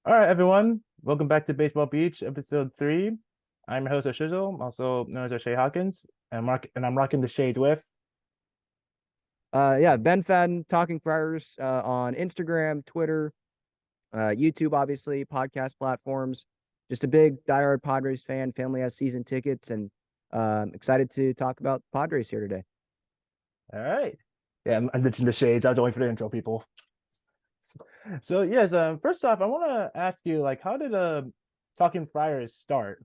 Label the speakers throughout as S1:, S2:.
S1: All right, everyone. Welcome back to Baseball Beach, episode 3. I'm your host, Oshizle, also known as O'Shea Hawkins, and I'm rocking the shades with.
S2: Yeah, Ben Fen, Talking Friars on Instagram, Twitter, YouTube, obviously, podcast platforms. Just a big diehard Padres fan. Family has season tickets, and excited to talk about Padres here today.
S1: All right. Yeah, I'm ditching the shades. I was only for the intro, people. So, yes, first off, I want to ask you, like, how did Talking Friars start?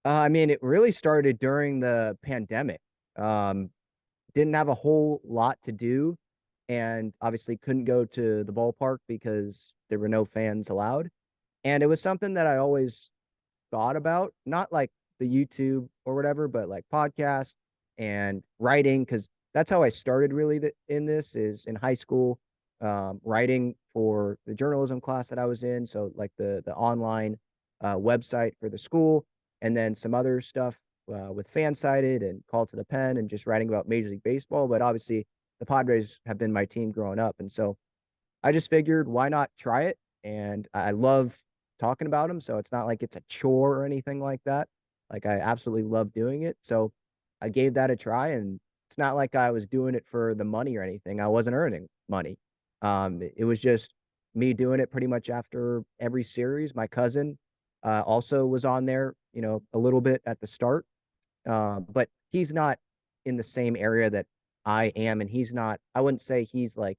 S2: I mean, it really started during the pandemic. Um, didn't have a whole lot to do, and obviously couldn't go to the ballpark because there were no fans allowed. And it was something that I always thought about, not like the YouTube or whatever, but like podcast and writing, because that's how I started really in this is in high school, writing for the journalism class that I was in. So like the online website for the school, and then some other stuff with Fansided and Call to the Pen and just writing about Major League Baseball. But obviously, the Padres have been my team growing up, and so I just figured why not try it? And I love talking about them. So it's not like it's a chore or anything like that. Like I absolutely love doing it. So I gave that a try, and it's not like I was doing it for the money or anything. I wasn't earning money. It was just me doing it pretty much after every series. My cousin also was on there, a little bit at the start. But he's not in the same area that I am, and he's not, I wouldn't say he's like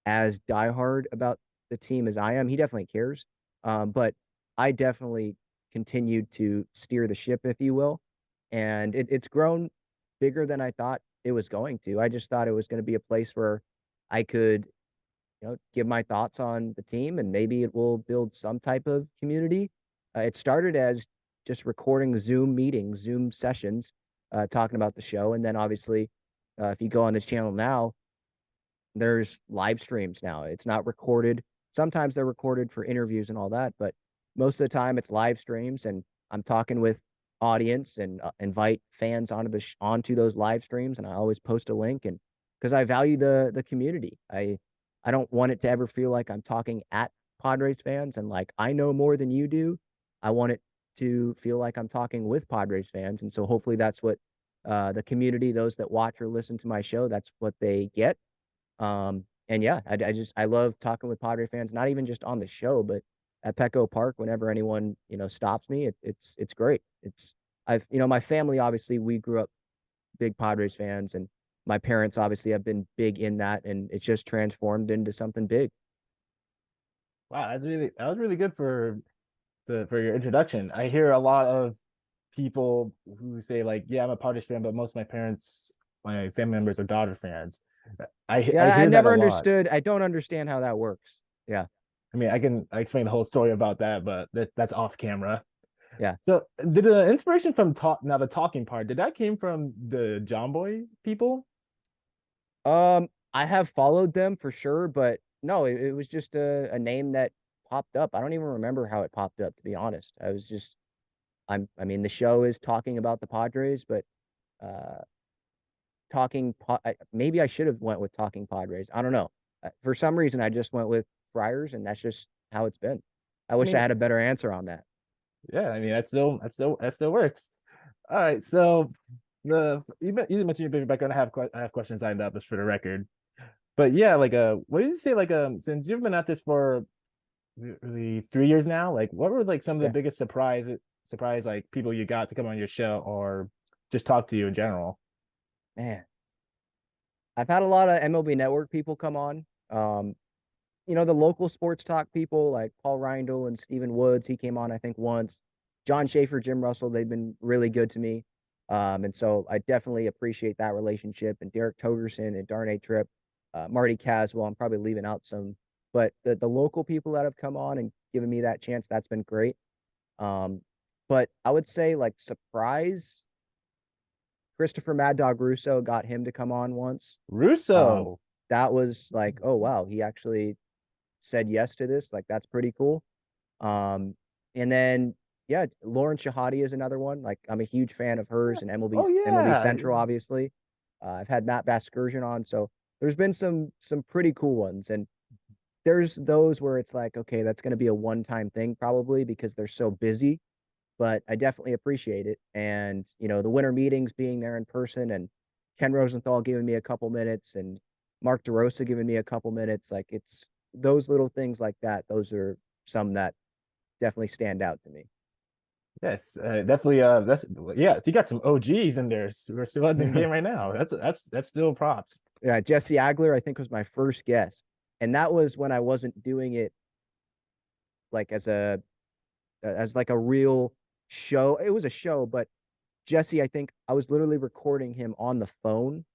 S2: as diehard about the team as I am. He definitely cares. But I definitely continued to steer the ship, if you will. And it's grown bigger than I thought it was going to. I just thought it was going to be a place where I could, give my thoughts on the team, and maybe it will build some type of community. It started as just recording Zoom meetings, Zoom sessions, talking about the show. And then obviously, if you go on this channel now, there's live streams now. It's not recorded. Sometimes they're recorded for interviews and all that, but most of the time it's live streams, and I'm talking with audience and invite fans onto those live streams, and I always post a link, and because I value the community. I don't want it to ever feel like I'm talking at Padres fans and like I know more than you do. I want it to feel like I'm talking with Padres fans, and so hopefully that's what the community, those that watch or listen to my show, that's what they get. And yeah, I love talking with Padre fans, not even just on the show, but at Petco Park, whenever anyone, stops me, it's great. My family, obviously, we grew up big Padres fans, and my parents obviously have been big in that, and it's just transformed into something big.
S1: Wow, that was really good for your introduction. I hear a lot of people who say like, yeah, I'm a Padres fan, but most of my family members are Dodger fans. I
S2: Yeah, I
S1: hear that a
S2: never
S1: lot.
S2: understood. I don't understand how that works. Yeah,
S1: I mean, I explain the whole story about that, but that's off camera.
S2: yeah.
S1: So, did the inspiration from the talking part, did that came from the John Boy people?
S2: I have followed them for sure, but no, it was just a name that popped up. I don't even remember how it popped up, to be honest. I mean, the show is talking about the Padres, but uh, maybe I should have went with Talking Padres. I don't know. For some reason, I just went with Friars, and that's just how it's been. I
S1: I
S2: wish I
S1: mean,
S2: had a better answer on that.
S1: yeah, I mean that still works. All right, so you mentioned your baby background. I have questions lined up just for the record. But yeah, like what did you say? Like since you've been at this for really 3 years now, like what were like some of the
S2: Yeah,
S1: biggest surprise like people you got to come on your show or just talk to you in general?
S2: man, I've had a lot of MLB Network people come on. The local sports talk people like Paul Reindl and Stephen Woods. He came on, I think, once. John Schaefer, Jim Russell, they've been really good to me. And so I definitely appreciate that relationship. And Derek Togerson and Darnay Tripp, Marty Caswell. I'm probably leaving out some, but the local people that have come on and given me that chance, that's been great. Um, but I would say like surprise, Christopher Mad Dog Russo got him to come on once. Um,
S1: Russo.
S2: that was like, oh wow, he actually said yes to this. Like that's pretty cool. Um, and then yeah, Lauren Shahadi is another one. Like I'm a huge fan of hers and
S1: Oh
S2: MLB
S1: yeah.
S2: Central, obviously. I've had Matt Vasgersian on, so there's been some pretty cool ones. And there's those where it's like, okay, that's going to be a one-time thing probably because they're so busy, but I definitely appreciate it. And, the winter meetings being there in person and Ken Rosenthal giving me a couple minutes and Mark DeRosa giving me a couple minutes. Like it's those little things like that. Those are some that definitely stand out to me.
S1: Yes, definitely. That's yeah. You got some OGs in there. We're still in the game right now. That's still props.
S2: Yeah, Jesse Agler, I think, was my first guest. And that was when I wasn't doing it like as like a real show. It was a show, but Jesse, I think I was literally recording him on the phone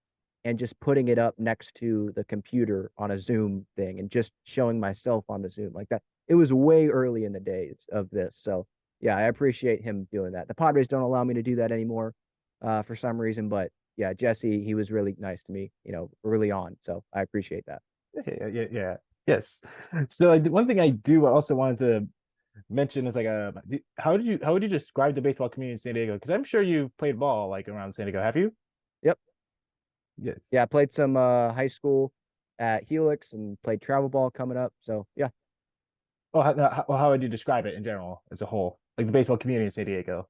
S2: and just putting it up next to the computer on a Zoom thing and just showing myself on the Zoom like that. It was way early in the days of this. So yeah, I appreciate him doing that. The Padres don't allow me to do that anymore for some reason, but yeah, Jesse, he was really nice to me, early on. So I appreciate that.
S1: Yeah. Yes. So one thing I do also wanted to mention is like how would you describe the baseball community in San Diego? Because I'm sure you've played ball like around San Diego. Have you?
S2: Yep.
S1: Yes.
S2: Yeah, I played some high school at Helix and played travel ball coming up. So yeah.
S1: Oh, how would you describe it in general as a whole? Like the baseball community in San Diego.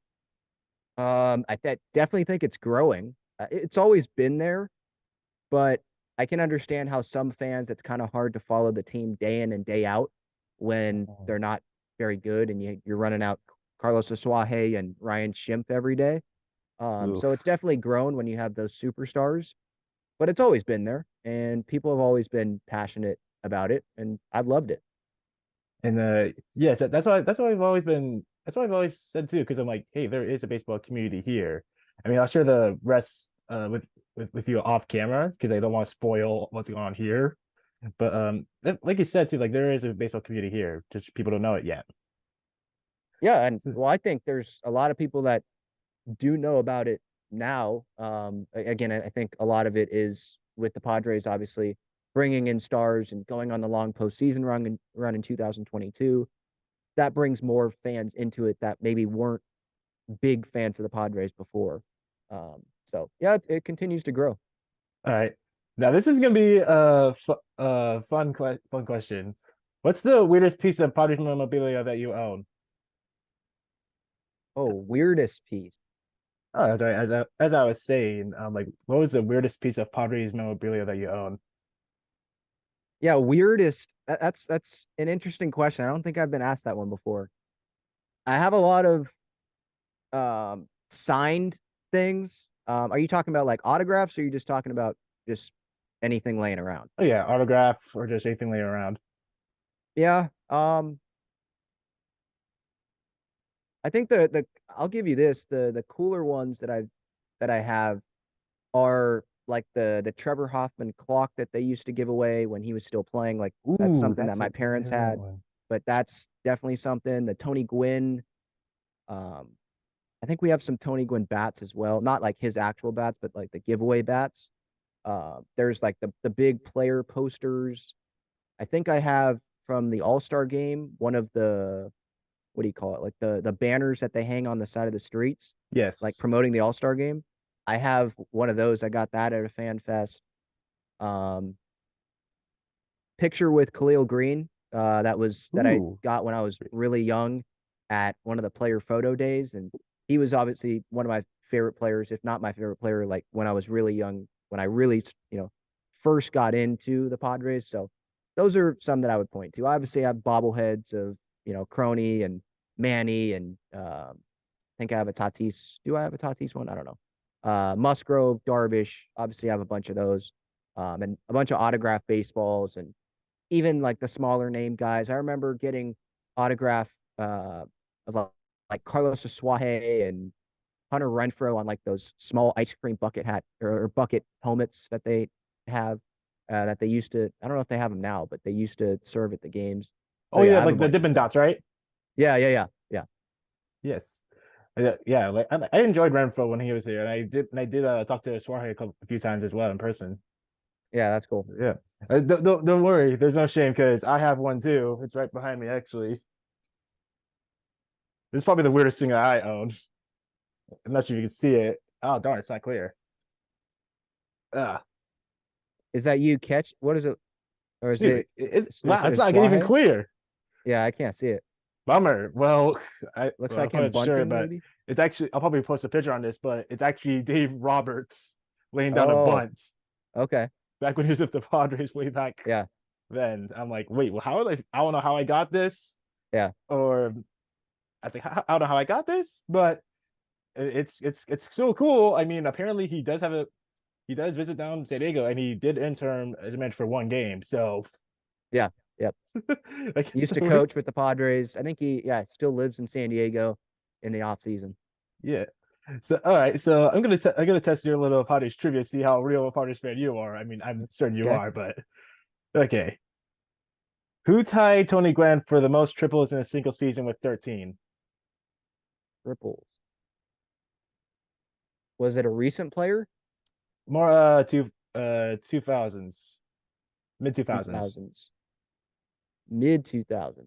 S2: Definitely think it's growing. It's always been there, but I can understand how some fans it's kind of hard to follow the team day in and day out when
S1: Oh.
S2: they're not very good and you're running out Carlos Asuaje and Ryan Schimpf every day. So it's
S1: Oof.
S2: definitely grown when you have those superstars, but it's always been there and people have always been passionate about it and I've loved it.
S1: And yes, that's why I've always been that's what I've always said too, because I'm like, hey, there is a baseball community here. I mean, I'll share the rest with you off camera because I don't want to spoil what's going on here. But like you said too, like there is a baseball community here, just people don't know it yet.
S2: Yeah, and
S1: So,
S2: well, I think there's a lot of people that do know about it now. Again, I think a lot of it is with the Padres, obviously bringing in stars and going on the long postseason run in 2022. That brings more fans into it that maybe weren't big fans of the Padres before. So yeah, it continues to grow.
S1: all right, now this is gonna be a fun question. What's the weirdest piece of Padres memorabilia that you own?
S2: Oh, weirdest piece.
S1: Oh, that's right. As I was saying, like, what was the weirdest piece of Padres memorabilia that you own?
S2: Yeah, weirdest. That's an interesting question. I don't think I've been asked that one before. I have a lot of signed things. Are you talking about like autographs or are you just talking about just anything laying around?
S1: Oh yeah, autograph or just anything laying around.
S2: Yeah. I think the I'll give you this, the cooler ones that I have are like the Trevor Hoffman clock that they used to give away when he was still playing. Like that's
S1: Ooh,
S2: something that
S1: that's
S2: my
S1: a
S2: parents
S1: good
S2: had,
S1: one.
S2: but that's definitely something. The Tony Gwynn, um, I think we have some Tony Gwynn bats as well. Not like his actual bats, but like the giveaway bats. There's like the big player posters. I think I have from the All-Star game, one of the what do you call it? Like the banners that they hang on the side of the streets, like
S1: Yes.
S2: promoting the All-Star game. I have one of those. I got that at a fan fest. Um, Picture with Khalil Green. That I
S1: Ooh.
S2: got when I was really young at one of the player photo days, and he was obviously one of my favorite players, if not my favorite player. Like when I was really young, when I really first got into the Padres. So those are some that I would point to. Obviously, I have bobbleheads of Crony and Manny, and I think I have a Tatis. Do I have a Tatis one? I don't know. Musgrove, Darvish. Obviously, I have a bunch of those, and a bunch of autograph baseballs and even like the smaller name guys. I remember getting autograph of like Carlos Asuaje and Hunter Renfro on like those small ice cream bucket hat or bucket helmets that they have that they used to. I don't know if they have them now, but they used to serve at the games. So
S1: Oh
S2: yeah,
S1: yeah,
S2: I have a
S1: like the
S2: bunch of
S1: Dippin'
S2: stuff.
S1: Dots, right?
S2: Yeah.
S1: Yes. Yeah, like I enjoyed Renfro when he was here, and I did talk to Suarez a few times as well in person.
S2: Yeah, that's cool.
S1: Yeah. Don't worry, there's no shame because I have one too. It's right behind me actually. It's probably the weirdest thing that I own. I'm not sure if you can see it. Oh darn, it's not clear. Ah,
S2: Is that you catch? What is it? or is
S1: Shoot,
S2: it?
S1: wow, it's
S2: Is
S1: not even
S2: Suaje?
S1: clear.
S2: Yeah, I can't see it.
S1: Bummer. Well,
S2: Looks
S1: well, I'm
S2: like him
S1: not sure,
S2: bunting,
S1: but
S2: maybe.
S1: it's actually I'll probably post a picture on this, but it's actually Dave Roberts laying down a
S2: Oh,
S1: bunt
S2: okay.
S1: back when he was with the Padres way back
S2: Yeah,
S1: then. I'm like, wait, well, how did I don't know how I got this,
S2: yeah.
S1: or I think I don't know how I got this, but it's so cool. I mean, apparently he does visit down San Diego, and he did intern as I mentioned for one game. So
S2: Yeah. Yep.
S1: like,
S2: Used to
S1: so
S2: coach with the Padres. I think he, yeah, still lives in San Diego in the off season.
S1: yeah. So all right, so I'm gonna test your little Padres trivia, see how real a Padres fan you are. I mean, I'm certain you
S2: Okay.
S1: are, but okay. Who tied Tony Gwynn for the most triples in a single season with 13?
S2: Ripples. Was it a recent player?
S1: More two thousands, mid two
S2: Two
S1: thousands.
S2: thousands, mid 2000s.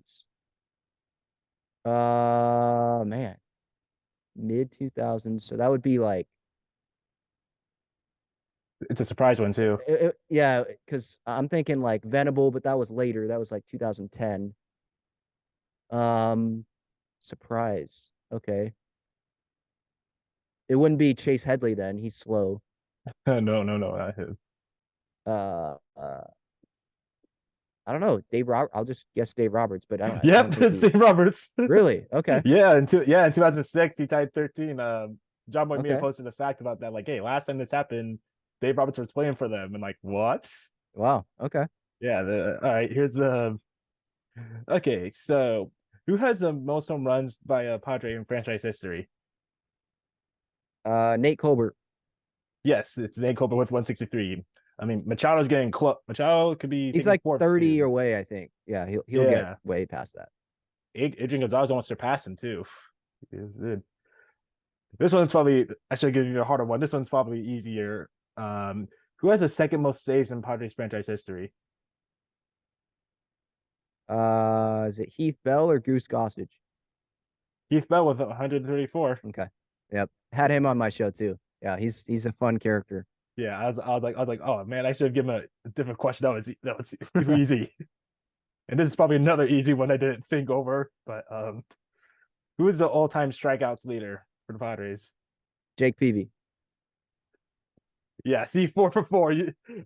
S2: Man, mid 2000s. So that would be like,
S1: It's a surprise one too.
S2: yeah, because I'm thinking like Venable, but that was later. That was like 2010. Um, Surprise. Okay. It wouldn't be Chase Headley then. He's slow.
S1: No.
S2: Uh, uh, I don't know. I'll just guess Dave Roberts, but I don't
S1: Yep,
S2: think
S1: it's
S2: he
S1: Dave Roberts.
S2: really. Okay.
S1: Yeah, in 2006 he tied 13. John Boy Mia
S2: Okay.
S1: posted a fact about that. Like, hey, last time this happened, Dave Roberts was playing for them, and like, what?
S2: Wow. Okay.
S1: Yeah. All right. Here's okay. So, who has the most home runs by a Padre in franchise history?
S2: Nate Colbert.
S1: Yes, it's Nate Copeland with 163. I mean, Machado's getting close. Machado could be
S2: He's
S1: taking
S2: like
S1: fourth
S2: 30
S1: soon.
S2: away, I think. Yeah, he'll get
S1: Yeah,
S2: way past that.
S1: Adrian Gonzalez almost surpassed him too. This one's probably I should give you a harder one. This one's probably easier. Um, who has the second most saves in Padres franchise history?
S2: Is it Heath Bell or Goose Gossage?
S1: Keith Bell with 134.
S2: Okay. Yep. Had him on my show too. Yeah, he's a fun character.
S1: Yeah, I was like, oh man, I should have given a different question. That was too easy. And this is probably another easy one I didn't think over. But who is the all-time strikeouts leader for the Padres?
S2: Jake Peavy.
S1: Yeah, see, 4 for 4.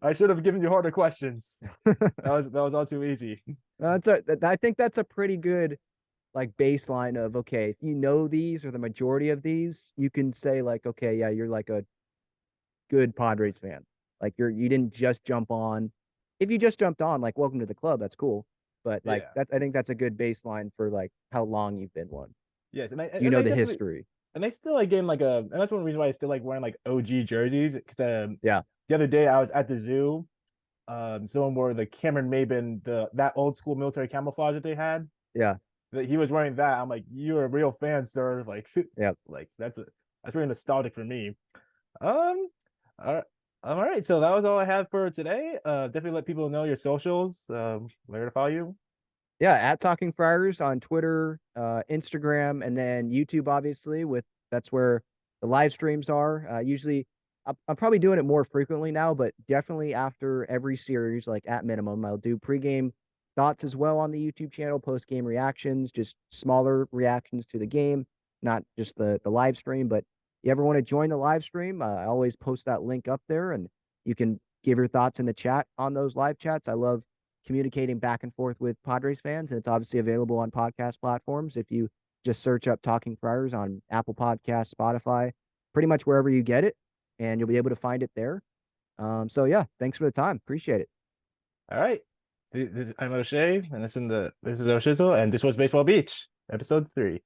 S1: I should have given you harder questions. That was all too easy.
S2: I think that's a pretty good like baseline of okay, if you know these or the majority of these, you can say like, okay, yeah, you're like a good Padres fan. Like you didn't just jump on. If you just jumped on, like welcome to the club, that's cool. But like
S1: Yeah.
S2: that's I think that's a good baseline for like how long you've been one.
S1: Yes,
S2: You
S1: and
S2: know
S1: I
S2: the
S1: definitely
S2: history.
S1: and I still like getting like and that's one reason why I still like wearing like OG jerseys because
S2: Yeah.
S1: the other day I was at the zoo. Someone wore the Cameron Maben that old school military camouflage that they had.
S2: Yeah.
S1: That he was wearing that. I'm like, you're a real fan, sir. Like,
S2: Yeah.
S1: like that's very nostalgic for me. Um, all right, all right. So that was all I have for today. Definitely let people know your socials. Where to follow you.
S2: Yeah, at Talking Friars on Twitter, Instagram, and then YouTube, obviously, with that's where the live streams are. Usually I'm probably doing it more frequently now, but definitely after every series, like at minimum, I'll do pregame thoughts as well on the YouTube channel, post game reactions, just smaller reactions to the game, not just the live stream. But you ever want to join the live stream, I always post that link up there and you can give your thoughts in the chat on those live chats. I love communicating back and forth with Padres fans, and it's obviously available on podcast platforms. If you just search up Talking Friars on Apple Podcasts, Spotify, pretty much wherever you get it, and you'll be able to find it there. So yeah, thanks for the time. Appreciate it.
S1: All right. I'm O'Shea, and this is Oshizle, and this was Baseball Beach, episode 3.